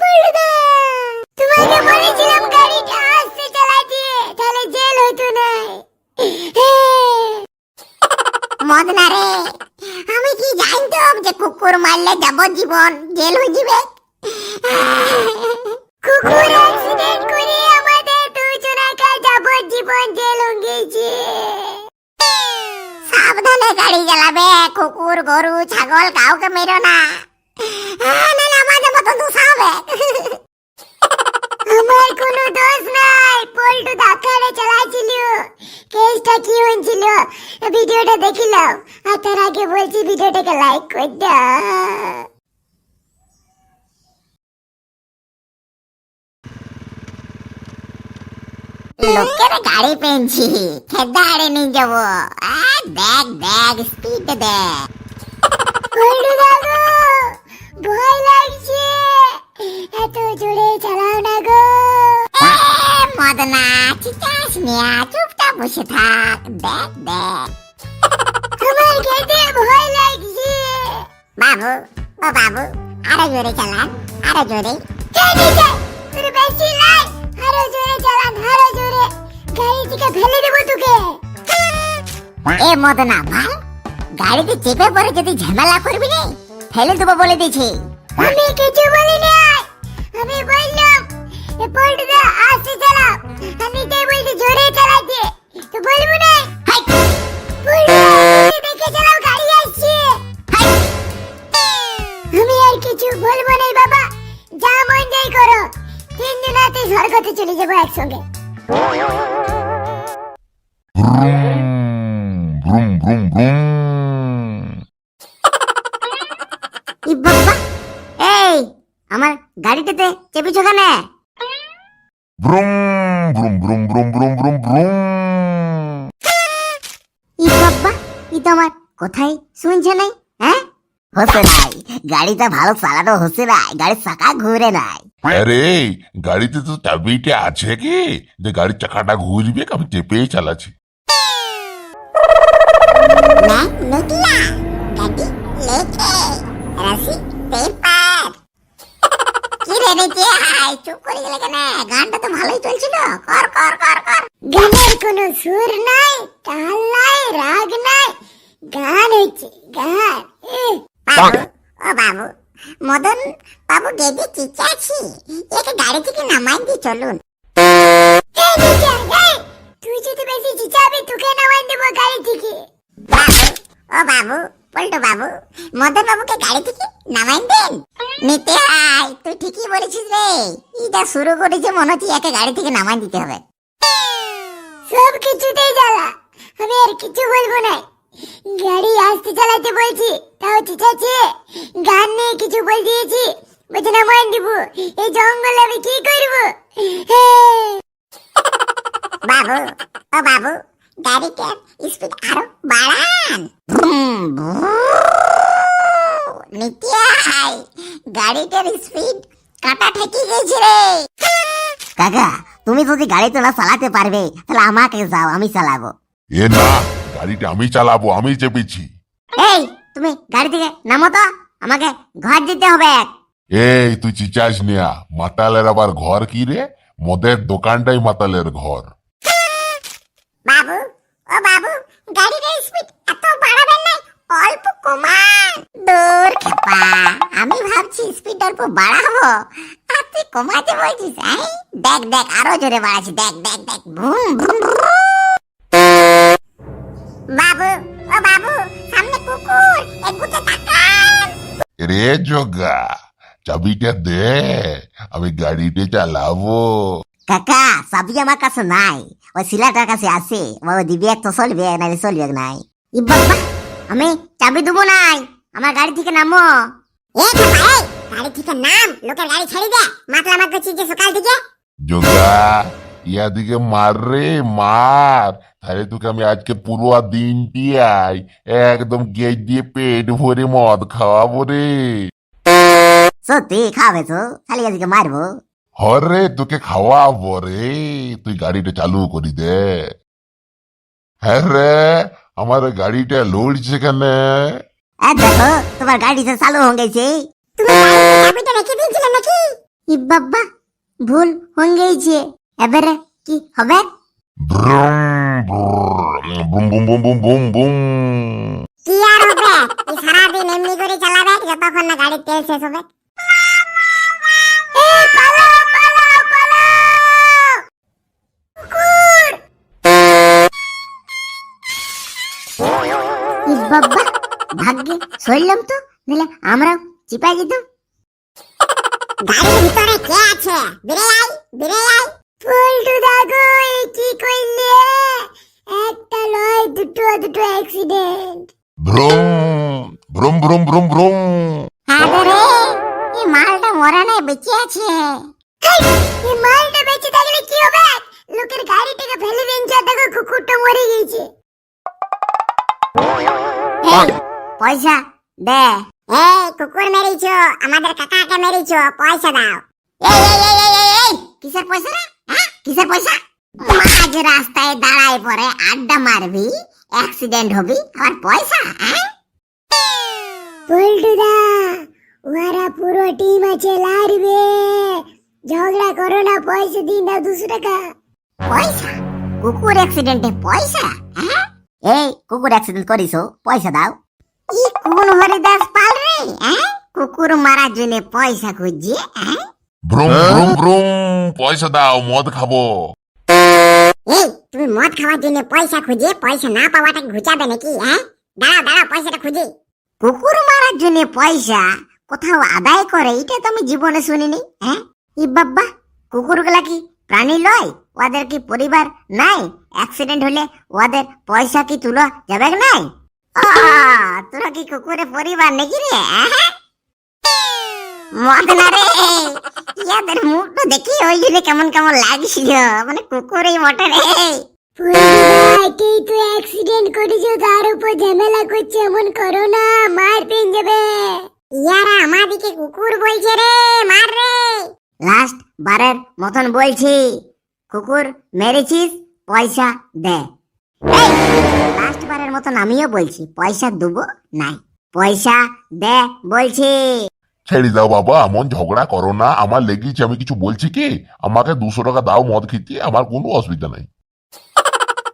পল্টুদা, তোমাকে বলেছিলাম গাড়িটা আস্তে চালাতে, তাহলে জেল হইতো না। মদনা রে, আমি কি জানতাম যে কুকুর মারলে যাবজ্জীবন জেল হয়ে যাবে। কুকুর অ্যাক্সিডেন্ট করে আমাদের দুজনকে যাবজ্জীবন জেল হয়ে গেছে। সাবধানে গাড়ি চালাবে, কুকুর গরু ছাগল কাউকে মেরো না, নাহলে আমাদের মতো দোষ হবে। আমার কোনো দোষ নাই, পল্টু ধাক্কারে চালাচ্ছিল। কেসটা কি হয়েছিল ভিডিওটা দেখিলাম, আর তার আগে বলছি ভিডিওটাকে লাইক করে দাও। লোকের গাড়ি পেয়েছি, খেদাড়ে নিয়ে যাবো। দেখ দেখ স্পিড দেখ। পল্টু দাদু, ভয় লাগছে, এত জোরে চালাও না গো। মদনা, চিচাস নিয়া চুপচাপ বসে থাক, দেখ দেখ। আমার খেতে ভয় লাগছে। বাবু, ও বাবু, আরো জোরে চালান, আরো জোরে। তোর বেশি লাই, আরো জোরে চালান, আরো জোরে। গাড়ি থেকে ফেলে দেবো তোকে। এ মদনা ভাই, গাড়িতে চেপে পড়ে যদি ঝামেলা করবি না, ফেলে দেবো বলে দিয়েছি। আমি কিছু বলি নাই, আমি বললাম পল্টুদা আস্তে চালাও, আমি তাই বলছি জোরে চালাতে, তো বলবো না। দেখে চালাও, গাড়ি আসছে। আমি আর কিছু বলবো না বাবা, যা মন যাই করো, 3 দিন রাতে স্বর্গতে চলে যাবো একসঙ্গে। ব্রুম ব্রুম ব্রুম। বাবা, এই আমার গাড়িটাতে চেপেছো কেন? ব্রুম ব্রুম ব্রুম ব্রুম ব্রুম ব্রুম ব্রুম। বাবা, ই তো আমার কোথায় শুনছে নাই। হ্যাঁ, হচ্ছে নাই, গাড়িটা ভালো চালানো হচ্ছে নাই, গাড়ির চাকা ঘুরে নাই। আরে গাড়িতে তো চাবিটা আছে কি যে গাড়ির চাকাটা ঘুরবে? আমি চেপেই চালাচ্ছি। না নিকলা, গাড়ি লেকে রাসি পেপার। কি রে নিচে আয়, চুপ করে গেলে কেন? গানটা তো ভালোই চলছিল, কর কর কর কর। গানের কোনো সুর নাই, তাল নাই, রাগ নাই, গান হচ্ছে গান। বাবু, ও বাবু, মদন বাবু গেদে চিচাছি, একে গাড়ি থেকে নামাই দিয়ে চলুন। তুই যদি বেশি চিচাবি, তোকে নামাই দেবো গাড়ি থেকে। বাবু, ও বাবু, পল্টু বাবু, মদন বাবুকে গাড়ি থেকে নামাই দেন। নিতে আয়, তুই ঠিকই বলেছিস রে, এটা শুরু করেছে মনে হচ্ছে একে গাড়ি থেকে নামাই দিতে হবে। সব কিছুতেই জ্বালা, আমি আর কিছু বলবো না। গাড়ি আস্তে চালাতে বলছি, তাও চিচাচ্ছে। গান নিয়ে কিছু বল দিয়েছি, বলছে নামাই দিব। এই জঙ্গলে আমি কি করবো? বাবু, ও বাবু, গাড়িটার স্পিড আরো বাড়ান। নিতে আয়, গাড়িটার স্পিড কাটা ঠেকে গেছে রে। কাকা, তুমি যদি গাড়ি তো না চালাতে পারবে, তাহলে আমাকে যাও, আমি চালাবো। এ না, গাড়িটা আমি চালাবো, আমি চেপেছি। এই তুমি গাড়ি থেকে নামো তো, আমাকে ঘর যেতে হবে। এই তুই চিচাস নিয়া, মাতালের আবার ঘর কি রে? মদের দোকানটাই মাতালের ঘর। বাবু, ও বাবু, গাড়ির স্পিড এত বাড়াবেন না, অল্প কমান। দূর খেপা, আমি ভাবছি স্পিড অল্প বাড়াবো, আর তুই কমাতে বলছিস। দেখ দেখ, আরো জোরে বাড়াচ্ছি, দেখ দেখ দেখ, ভুম ভুম ভুম। বাবু, ও বাবু, সামনে কুকুর, এগুতে তাকান। রে জগা, চাবিটা দে, আমি গাড়িটা চালাবো। কাকা, চাবি আমার কাছে নাই, ওই সিলাটার কাছে আছে, ও দিবি তো চলবে, নাহলে চলবে নাই। ই বাবা, আমি চাবি দেবো নাই, আমার গাড়ি থেকে নামো। এ ভাই, গাড়ি থেকে নাম, লোকের গাড়ি ছেড়ে দে, মাতলা মাত করছিস যে সকাল থেকে। জগা, ইয়া দিকে মার রে মার, তাহলে তোকে আমি আজকে পুরো দিনটি আই একদম গেট দিয়ে পেট ভরে মদ খাওয়াবো রে। সত্যি খাবে তো, খালি আজকে মারবো। হরে তোকে খাওয়াবো রে, তুই গাড়িটা চালু করি দে। হ্যাঁ রে, আমার গাড়িটা লড়ছে কেন? দেখো তোমার গাড়ি তো চালু হয়ে গেছে, তুমি গাড়িতে চাবিটা রেখে দিয়েছিলে নাকি? ই বাবা, ভুল হয়ে গেছে। এবারে কি হবে? Boom boom boom boom boom boom. কি আর হবে? এই সারাদিন এমনি করে চালাবে যতক্ষণ না গাড়ির তেল শেষ হবে। এই পালাও পালাও পালাও! কুকুর! ই বাবা, ভাগ্যে সইলাম তো, নাহলে আমরাও চিপাই যেতাম। গাড়ির ভিতরে কে আছে? বেরে আই, বেরে আই। পল্টু দাদু, কি কইলে? একটা লয়, দুটো দুটো accident. Vroom vroom vroom vroom vroom. আরে এই মালটা মরা নাই, বেঁচে আছে। এই মালটা বেঁচে থাকলে কি হবে? লোকের গাড়িটাকে ফেলে দিনছে, দেখো কুকুরটা মরে গেছে। এই পয়সা দে। এই কুকুর মেরেছো, আমাদের কাকাকে মেরেছো, পয়সা দাও। এই এই এই এই এই এই, কিসের পয়সা রে? হ্যাঁ, কিসের পয়সা? মাঝ রাস্তায় দাঁড়ায় পরে আড্ডা মারবি, অ্যাক্সিডেন্ট হবি, আর পয়সা? হ্যাঁ পল্টুদা, ওরা পুরো টিম আছে, লারবে। ঝগড়া করো না, পয়সা দিন দাও 200 টাকা। পয়সা? কুকুর অ্যাক্সিডেন্টে পয়সা? হ্যাঁ, এই কুকুর অ্যাক্সিডেন্ট করিছো, পয়সা দাও। ই কোন হরিদাস পাল রে? হ্যাঁ, কুকুর মারার জন্য পয়সা খুঁজছে? হ্যাঁ, ভ্রুম ভ্রুম ভ্রুম। পয়সা দাও, মদ খাবো। এই তুমি মদ খাওয়ার জন্য পয়সা খুঁজে পয়সা না পাওয়াটা ঘুচাবে নাকি? হ্যাঁ, দাঁড়াও দাঁড়াও, পয়সাটা খুঁজি। কুকুর মারার জন্য পয়সা কোথাও আদায় করে, এটা তো আমি জীবনে শুনিনি। হ্যাঁ, ই বাবা, কুকুরগুলা কি প্রাণী লয়? ওদের কি পরিবার নাই? অ্যাক্সিডেন্ট হলে ওদের পয়সা কি তুলো যাবে নাই? তোরা কি কুকুরের পরিবার নাকি রে? মদ না রে, ইয়াদের মুখটা দেখি ওই জন্য কেমন কেমন লাগছিল, মানে কুকুরই মটে রে। তুই তো অ্যাক্সিডেন্ট করেছো, তার উপর ঝামেলা করছে, এমন করো না, মার পেন যাবে। ইয়ারা আমাদিকে কুকুর বলছে রে, মার রে। লাস্ট বারের মতন বলছি, কুকুর মেরেছিস, পয়সা দে। লাস্ট বারের মতন আমিও বলছি, পয়সা দেবো নাই, পয়সা দে বলছি। ছেড়ে দাও বাবা, এমন ঝগড়া করো না, আমার লেগেছে, আমি কিছু বলছি কি? আমাকে 200 টাকা দাও মদ খেতে, আমার কোনো অসুবিধা নাই।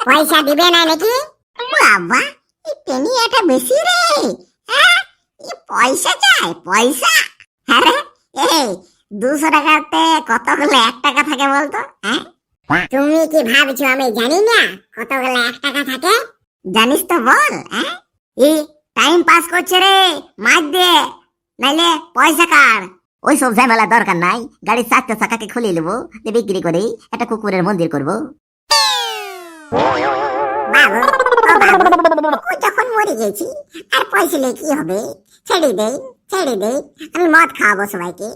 পয়সা দিবে না নাকি? বাবা, এই টেনিয়াটা বেশি রে। হ্যাঁ, এই পয়সা চাই, পয়সা? আরে এই 200 টাকাতে কতগুলো 1 টাকা থাকে বলতো? হ্যাঁ, তুমি কি ভাবছো আমি জানি না কতগুলো 1 টাকা থাকে? জানিস তো বল। হ্যাঁ, এই টাইম পাস করছে রে, মার দে, নাইলে পয়সা কার। ওই সব ঝামেলা দরকার নাই, গাড়ির 4টা চাকাকে খুলে নেবো, বিক্রি করে একটা কুকুরের মন্দির করবো। বাবু, ও বাবু, ও যখন মরে গেছি আর পয়সা নিয়ে কি হবে? ছেড়ে দেই, ছেড়ে দেই, আমি মদ খাওয়াবো সবাইকে।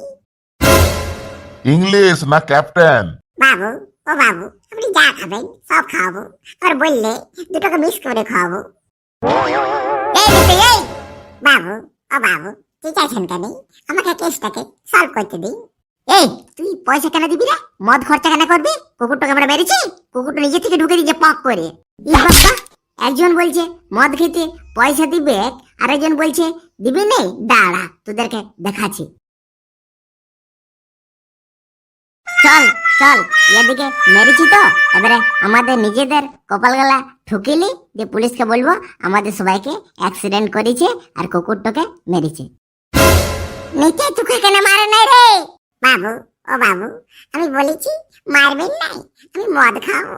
ইংলিশ না ক্যাপ্টেন? বাবু, ও বাবু, আপনি যা খাবেন সব খাওয়াবো, আর বললে 2 টাকা মিক্স করে খাওয়াবো। এই দিতে, এই বাবু, ও বাবু, কি চাইছেন কেন? আমাকে কেসটাকে সলভ করতে দিন। এই তুই পয়সা কেন দিবি রে? মদ খরচা কেন করবি? কুকুরটাকে আমরা মেরেছি, কুকুরটা নিজে থেকে ঢুকে দিয়েছে পক করে। ই বাবা, একজন বলছে মদ খেতে পয়সা দিবে, আর একজন বলছে দিবি নেই, দাঁড়া তোদেরকে দেখাচ্ছি। চল চল, এদিকে মেরেছি তো, এবারে আমাদের নিজেদের কপাল গলা ঠুকিলি যে পুলিশকে বলবো আমাদের সবাইকে অ্যাক্সিডেন্ট করেছে আর কুকুরটাকে মেরেছে। নিচে তোকে কেন মারে নাই রে? বাবু, ও বাবু, আমি বলেছি মারবেন নাই, আমি মদ খাবো।